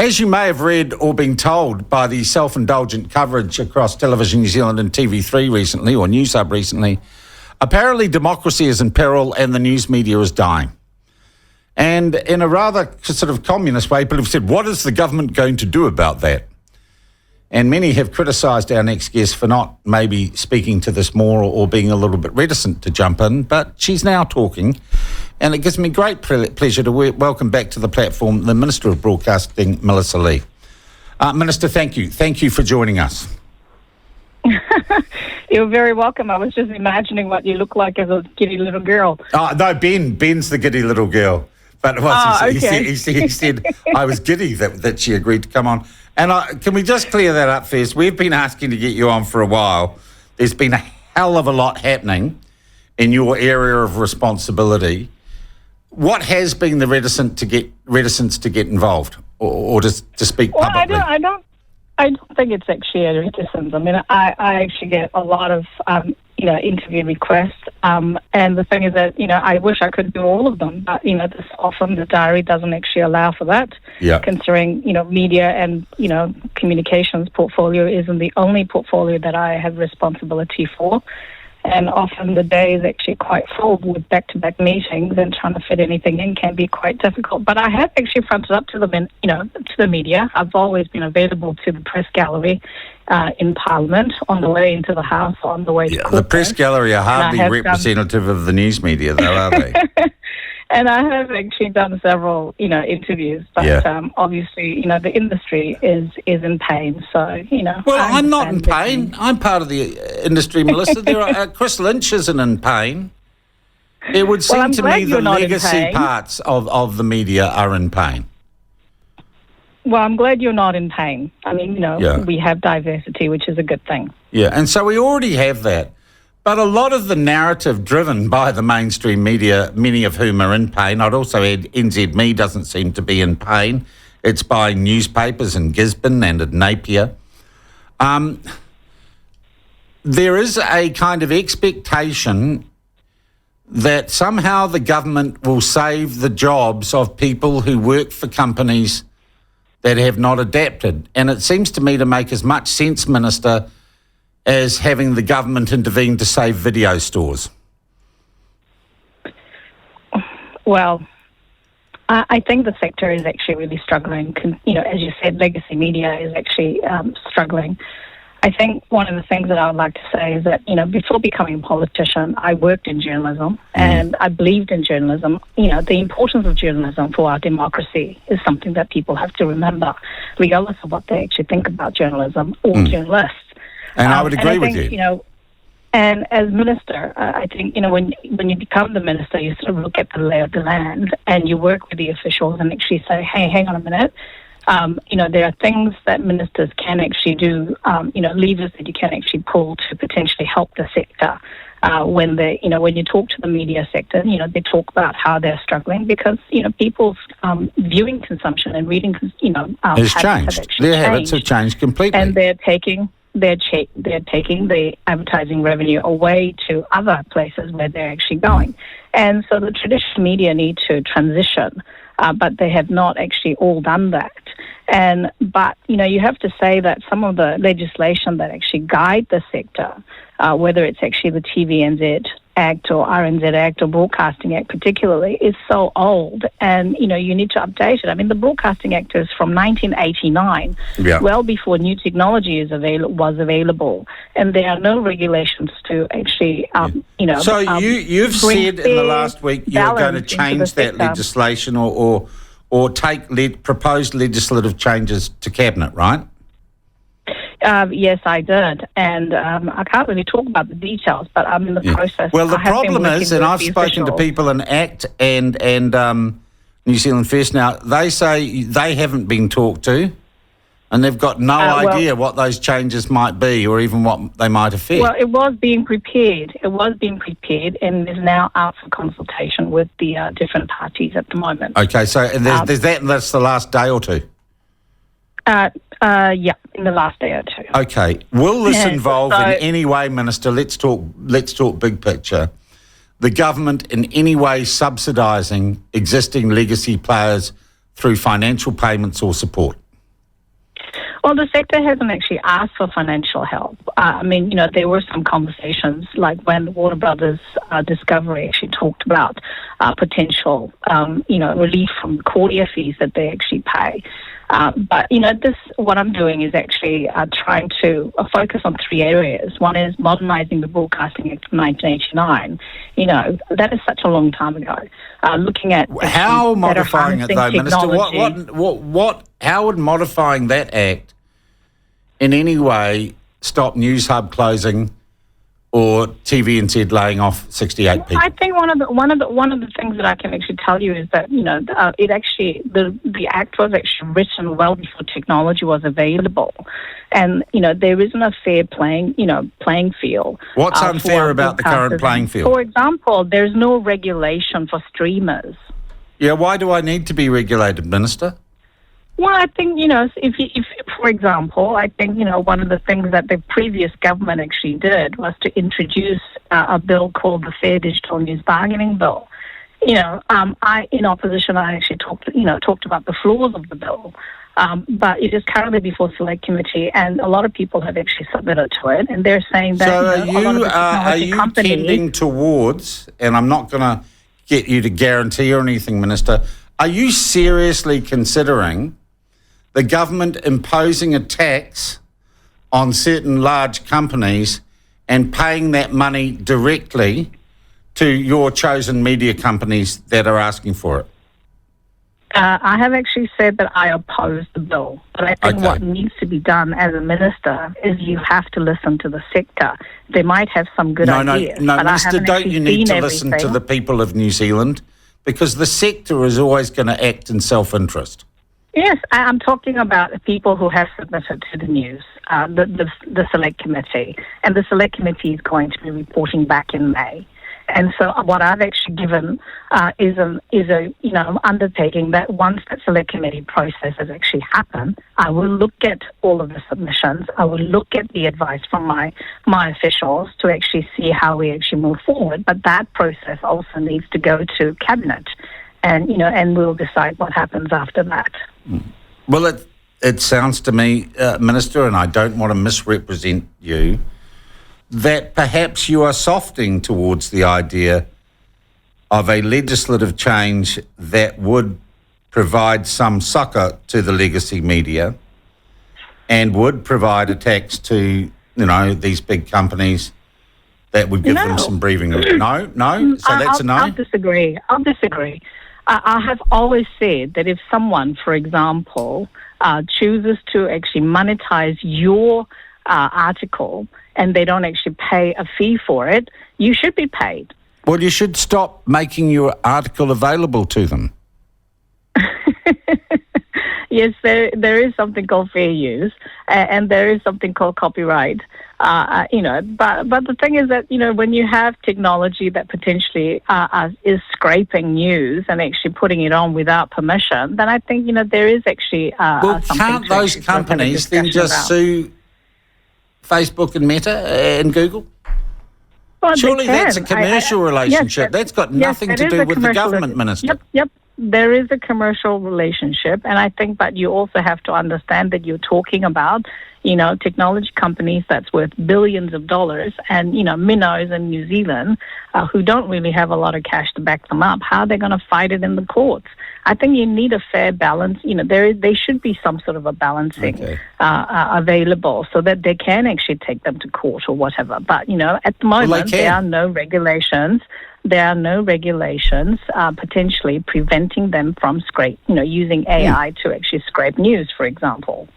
As you may have read or been told by the self-indulgent coverage across Television New Zealand and TV3 recently, or News Hub recently, apparently democracy is in peril and the news media is dying. And in a rather sort of communist way, people have said, what is the government going to do about that? And many have criticised our next guest for not maybe speaking to this more or being a little bit reticent to jump in, but she's now talking. And it gives me great pleasure to welcome back to the platform the Minister of Broadcasting, Melissa Lee. Minister, thank you. Thank you for joining us. You're very welcome. I was just imagining what you look like as a giddy little girl. No, Ben's the giddy little girl. But he said I was giddy that she agreed to come on. And can we just clear that up first? We've been asking to get you on for a while. There's been a hell of a lot happening in your area of responsibility. What has been the reticence to get involved or to speak publicly? I don't think it's actually a reticence. I mean, I actually get a lot of interview requests, and the thing is that I wish I could do all of them, but this often the diary doesn't actually allow for that. Yeah. Considering media and communications portfolio isn't the only portfolio that I have responsibility for. And often the day is actually quite full with back-to-back meetings, and trying to fit anything in can be quite difficult. But I have actually fronted up to the media. I've always been available to the press gallery in Parliament, on the way into the House, on the way to the press gallery are hardly representative of the news media, though, are they? And I have actually done several, interviews, but obviously, the industry is in pain. So, Well, I'm not in pain. I'm part of the industry, Melissa. Chris Lynch isn't in pain. It would seem to me the legacy parts of the media are in pain. Well, I'm glad you're not in pain. I mean, we have diversity, which is a good thing. Yeah, and so we already have that. But a lot of the narrative driven by the mainstream media, many of whom are in pain, I'd also add NZME doesn't seem to be in pain. It's by newspapers in Gisborne and in Napier. There is a kind of expectation that somehow the government will save the jobs of people who work for companies that have not adapted. And it seems to me to make as much sense, Minister, as having the government intervene to save video stores. Well, I think the sector is actually really struggling. As you said, legacy media is actually struggling. I think one of the things that I would like to say is that, before becoming a politician, I worked in journalism and I believed in journalism. The importance of journalism for our democracy is something that people have to remember, regardless of what they actually think about journalism or journalists. And I would agree with you. And as minister, I think, when you become the minister, you sort of look at the lay of the land and you work with the officials and actually say, hey, hang on a minute. There are things that ministers can actually do, levers that you can actually pull to potentially help the sector. When you talk to the media sector, they talk about how they're struggling because, people's viewing consumption and reading, has changed. Their habits have changed completely. And they're taking the advertising revenue away to other places where they're actually going. And so the traditional media need to transition, but they have not actually all done that. But you have to say that some of the legislation that actually guide the sector, whether it's actually the TVNZ Act or RNZ Act or Broadcasting Act particularly, is so old and, you need to update it. I mean, the Broadcasting Act is from 1989, well before new technology was available, and there are no regulations to actually, So you've said in the last week you're going to change that legislation or take proposed legislative changes to Cabinet, right? Yes, I did. And I can't really talk about the details, but I'm in the process. Well, the problem is, and I've spoken to people in ACT and New Zealand First now, they say they haven't been talked to and they've got no idea what those changes might be or even what they might affect. Well, it was being prepared. And is now out for consultation with the different parties at the moment. Okay, so there's that, and that's the last day or two? In the last day or two. Okay. Will this involve in any way, Minister, let's talk big picture, the government in any way subsidising existing legacy players through financial payments or support? Well, the sector hasn't actually asked for financial help. There were some conversations, like when Warner Brothers Discovery actually talked about potential, relief from courier fees that they actually pay. What I'm doing is actually trying to focus on three areas. One is modernizing the Broadcasting Act of 1989. That is such a long time ago. Looking at how modifying it though, Minister? What? How would modifying that act in any way stop News Hub closing or TVNZ laying off 68 people? I think one of the things that I can actually tell you is that the act was actually written well before technology was available, and there isn't a fair playing field. What's unfair about the current playing field? For example, there's no regulation for streamers. Yeah, why do I need to be regulated, Minister? Well, I think, if for example, I think, one of the things that the previous government actually did was to introduce a bill called the Fair Digital News Bargaining Bill. In opposition, I actually talked about the flaws of the bill. But it is currently before Select Committee, and a lot of people have actually submitted to it, and they're saying that a lot of the technology companies... tending towards, and I'm not going to get you to guarantee or anything, Minister, are you seriously considering the government imposing a tax on certain large companies and paying that money directly to your chosen media companies that are asking for it? I have actually said that I oppose the bill, but I think what needs to be done as a minister is you have to listen to the sector. They might have some good ideas. No, but Minister, don't you need to listen to the people of New Zealand? Because the sector is always going to act in self-interest. Yes, I'm talking about people who have submitted to the news, the Select Committee, and the Select Committee is going to be reporting back in May. And so what I've actually given is a undertaking that once that Select Committee process has actually happened, I will look at all of the submissions. I will look at the advice from my officials to actually see how we actually move forward. But that process also needs to go to Cabinet, and we'll decide what happens after that. Well, it sounds to me, Minister, and I don't want to misrepresent you, that perhaps you are softening towards the idea of a legislative change that would provide some succour to the legacy media and would provide a tax to, these big companies that would give them some breathing room. No? So that's a no? I'll disagree. I have always said that if someone, for example, chooses to actually monetize your article and they don't actually pay a fee for it, you should be paid. Well, you should stop making your article available to them. Yes, there is something called fair use, and there is something called copyright. But the thing is that when you have technology that potentially is scraping news and actually putting it on without permission, then I think there is actually something. Can't those companies then just sue Facebook and Meta and Google? Well, surely that's a commercial relationship. Yes, that's got nothing to do with the government, Minister. Yep. There is a commercial relationship, and I think, but you also have to understand that you're talking about, technology companies that's worth billions of dollars, and minnows in New Zealand who don't really have a lot of cash to back them up. How are they going to fight it in the courts? I think you need a fair balance. There should be some sort of a balancing available so that they can actually take them to court or whatever. But at the moment there are no regulations. There are no regulations potentially preventing them from using AI to actually scrape news, for example.